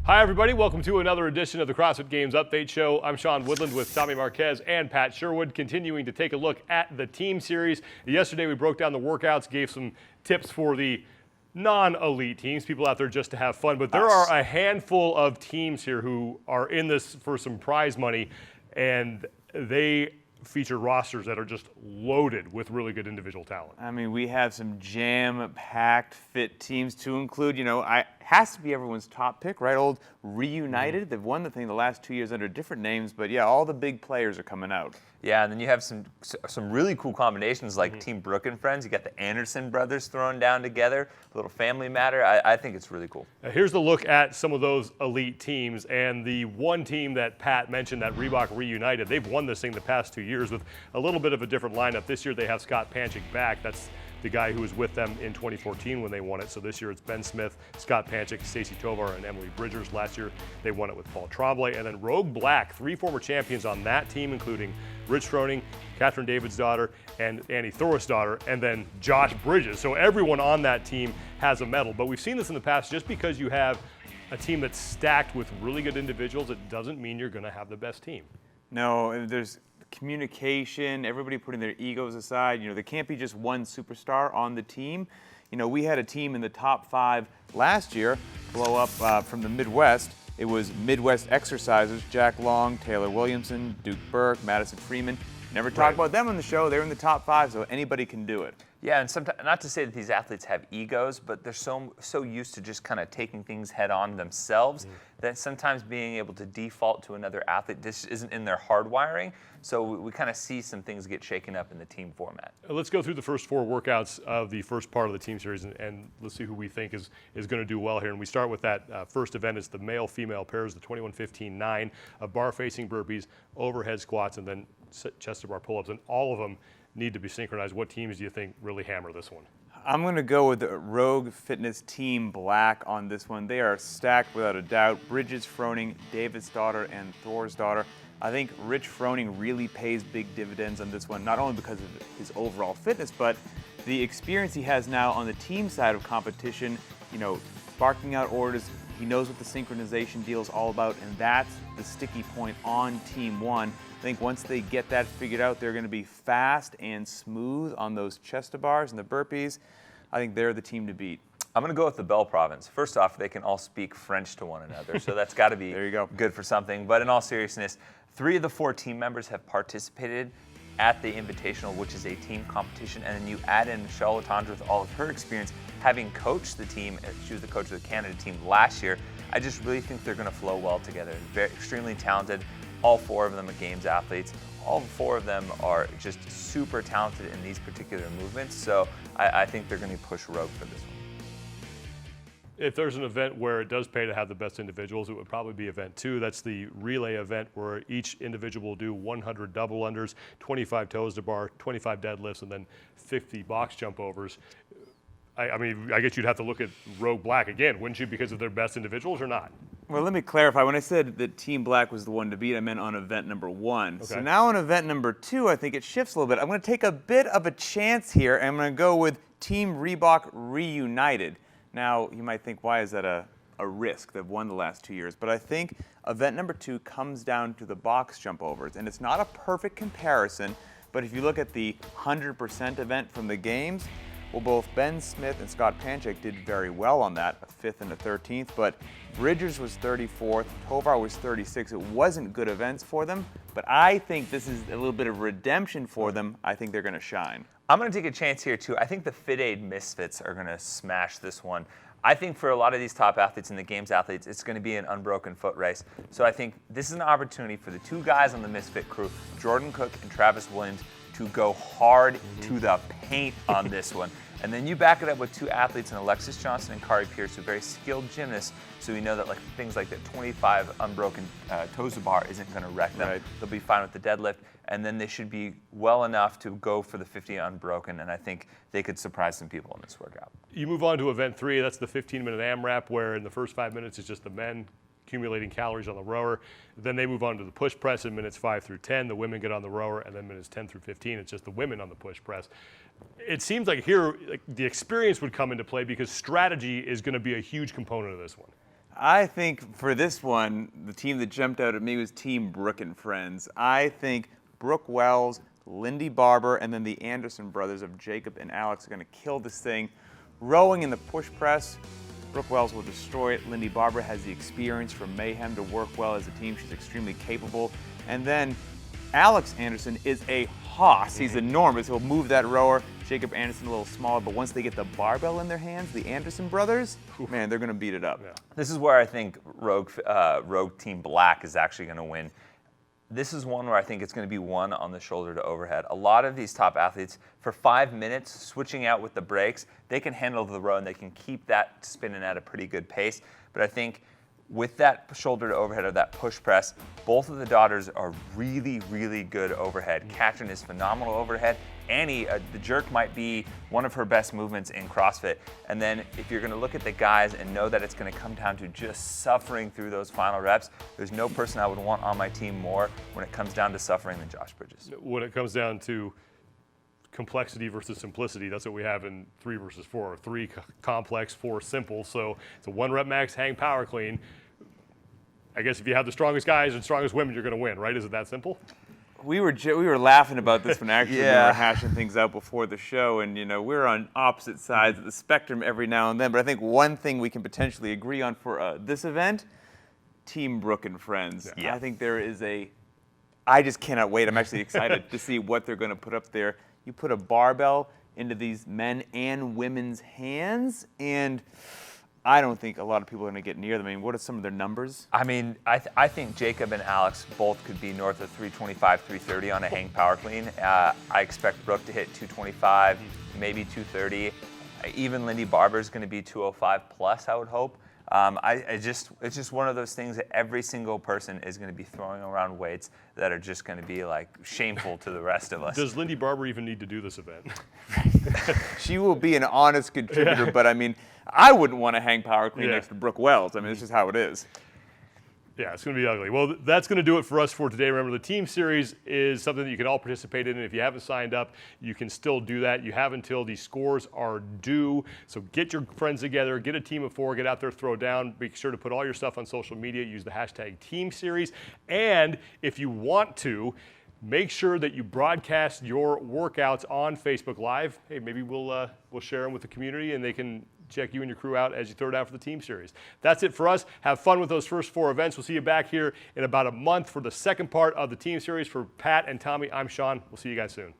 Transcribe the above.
Hi, everybody. Welcome to another edition of the CrossFit Games Update Show. I'm Sean Woodland with Tommy Marquez and Pat Sherwood, continuing to take a look at the team series. Yesterday, we broke down the workouts, gave some tips for the non-elite teams, people out there just to have fun. But there are a handful of teams here who are in this for some prize money, and they feature rosters that are just loaded with really good individual talent. I mean, we have some jam-packed fit teams to include, has to be everyone's top pick, right? Old Reunited. They've won the thing the last 2 years under different names, but yeah, all the big players are coming out. Yeah, and then you have some really cool combinations like Team Brook and Friends. You got the Anderson brothers thrown down together, a little family matter. I think it's really cool. Here's the look at some of those elite teams, and the one team that Pat mentioned, that Reebok Reunited, they've won this thing the past 2 years with a little bit of a different lineup. This year they have Scott Panchik back. That's the guy who was with them in 2014 when they won it. So this year it's Ben Smith, Scott Panchik, Stacy Tovar, and Emily Bridgers. Last year they won it with Paul Tremblay. And then Rogue Black, 3 former champions on that team, including Rich Froning, Catherine David's daughter, and Annie Thor's daughter, and then Josh Bridges. So everyone on that team has a medal. But we've seen this in the past. Just because you have a team that's stacked with really good individuals, it doesn't mean you're going to have the best team. No, there's communication, everybody putting their egos aside. There can't be just one superstar on the team. We had a team in the top 5 last year blow up from the Midwest. It was Midwest Exercisers, Jack Long, Taylor Williamson, Duke Burke, Madison Freeman. Never talked about them on the show. They're in the top 5, so anybody can do it. Yeah, and sometimes, not to say that these athletes have egos, but they're so used to just kind of taking things head on themselves that sometimes being able to default to another athlete, this isn't in their hardwiring. So we kind of see some things get shaken up in the team format. Let's go through the first 4 workouts of the first part of the team series, and let's see who we think is going to do well here. And we start with that first event. It's the male-female pairs, the 21-15-9 of bar-facing burpees, overhead squats, and then chest-to-bar pull-ups, and all of them need to be synchronized. What teams do you think really hammer this one? I'm going to go with the Rogue Fitness Team Black on this one. They are stacked without a doubt. Bridges, Froning, David's daughter, and Thor's daughter. I think Rich Froning really pays big dividends on this one, not only because of his overall fitness, but the experience he has now on the team side of competition, barking out orders. He knows what the synchronization deal is all about, and that's the sticky point on Team 1. I think once they get that figured out, they're going to be fast and smooth on those chest-to-bars and the burpees. I think they're the team to beat. I'm going to go with the Bell Province. First off, they can all speak French to one another, so that's got to be there you go. Good for something. But in all seriousness, 3 of the 4 team members have participated at the Invitational, which is a team competition, and then you add in Michelle Letendre with all of her experience, having coached the team. She was the coach of the Canada team last year. I just really think they're going to flow well together. Very extremely talented. All 4 of them are games athletes. All 4 of them are just super talented in these particular movements. So I think they're going to push Rogue for this one. If there's an event where it does pay to have the best individuals, it would probably be event 2. That's the relay event where each individual will do 100 double unders, 25 toes to bar, 25 deadlifts, and then 50 box jump overs. I mean, I guess you'd have to look at Rogue Black again, wouldn't you, because of their best individuals or not? Well, let me clarify. When I said that Team Black was the one to beat, I meant on event number 1. Okay. So now on event number 2, I think it shifts a little bit. I'm going to take a bit of a chance here, and I'm going to go with Team Reebok Reunited. Now, you might think, why is that a risk? They've won the last 2 years. But I think event number 2 comes down to the box jump overs. And it's not a perfect comparison, but if you look at the 100% event from the games, well, both Ben Smith and Scott Panchik did very well on that, a 5th and a 13th. But Bridgers was 34th, Tovar was 36th. It wasn't good events for them, but I think this is a little bit of redemption for them. I think they're going to shine. I'm going to take a chance here, too. I think the Fit Aid Misfits are going to smash this one. I think for a lot of these top athletes and the games athletes, it's going to be an unbroken foot race. So I think this is an opportunity for the 2 guys on the Misfit crew, Jordan Cook and Travis Williams, to go hard to the paint on this one. And then you back it up with 2 athletes in Alexis Johnson and Kari Pierce, who are very skilled gymnasts. So we know that things like the 25 unbroken toes to bar isn't going to wreck them. Right. They'll be fine with the deadlift. And then they should be well enough to go for the 50 unbroken. And I think they could surprise some people in this workout. You move on to event 3. That's the 15-minute AMRAP, where in the first 5 minutes it's just the men accumulating calories on the rower. Then they move on to the push press in minutes 5 through 10. The women get on the rower, and then minutes 10 through 15, it's just the women on the push press. It seems like here the experience would come into play because strategy is going to be a huge component of this one. I think for this one, the team that jumped out at me was Team Brooke and Friends. I think Brooke Wells, Lindy Barber, and then the Anderson brothers of Jacob and Alex are going to kill this thing. Rowing in the push press, Brooke Wells will destroy it. Lindy Barber has the experience from Mayhem to work well as a team. She's extremely capable. And then Alex Anderson is a hoss. He's enormous. He'll move that rower. Jacob Anderson a little smaller, but once they get the barbell in their hands, the Anderson brothers, man, they're going to beat it up. Yeah. This is where I think Rogue Team Black is actually going to win. This is one where I think it's going to be one on the shoulder to overhead. A lot of these top athletes, for 5 minutes, switching out with the brakes, they can handle the row and they can keep that spinning at a pretty good pace. But I think with that shoulder to overhead or that push press, both of the daughters are really, really good overhead. Katrin is phenomenal overhead. Annie, the jerk might be one of her best movements in CrossFit. And then if you're going to look at the guys and know that it's going to come down to just suffering through those final reps, there's no person I would want on my team more when it comes down to suffering than Josh Bridges. When it comes down to complexity versus simplicity, that's what we have in 3 versus 4. 3 complex, 4 simple. So it's a 1 rep max hang power clean. I guess if you have the strongest guys and strongest women, you're going to win, right? Is it that simple? We were laughing about this when actually we Yeah. were hashing things out before the show, and we're on opposite sides of the spectrum every now and then. But I think one thing we can potentially agree on for this event, Team Brooke and Friends. Yeah. I think there is I just cannot wait. I'm actually excited to see what they're going to put up there. You put a barbell into these men and women's hands, and I don't think a lot of people are going to get near them. I mean, what are some of their numbers? I mean, I think Jacob and Alex both could be north of 325, 330 on a hang power clean. I expect Brooke to hit 225, maybe 230. Even Lindy Barber is going to be 205 plus, I would hope. It's just one of those things that every single person is going to be throwing around weights that are just going to be like shameful to the rest of us. Does Lindy Barber even need to do this event? She will be an honest contributor, but I mean, I wouldn't want to hang power clean next to Brooke Wells. I mean, it's just how it is. Yeah, it's going to be ugly. Well, that's going to do it for us for today. Remember, the team series is something that you can all participate in. And if you haven't signed up, you can still do that. You have until the scores are due. So get your friends together, get a team of 4, get out there, throw down. Make sure to put all your stuff on social media. Use the hashtag team series. And if you want to, make sure that you broadcast your workouts on Facebook Live. Hey, maybe we'll share them with the community and they can check you and your crew out as you throw it out for the team series. That's it for us. Have fun with those first 4 events. We'll see you back here in about a month for the second part of the team series. For Pat and Tommy, I'm Sean. We'll see you guys soon.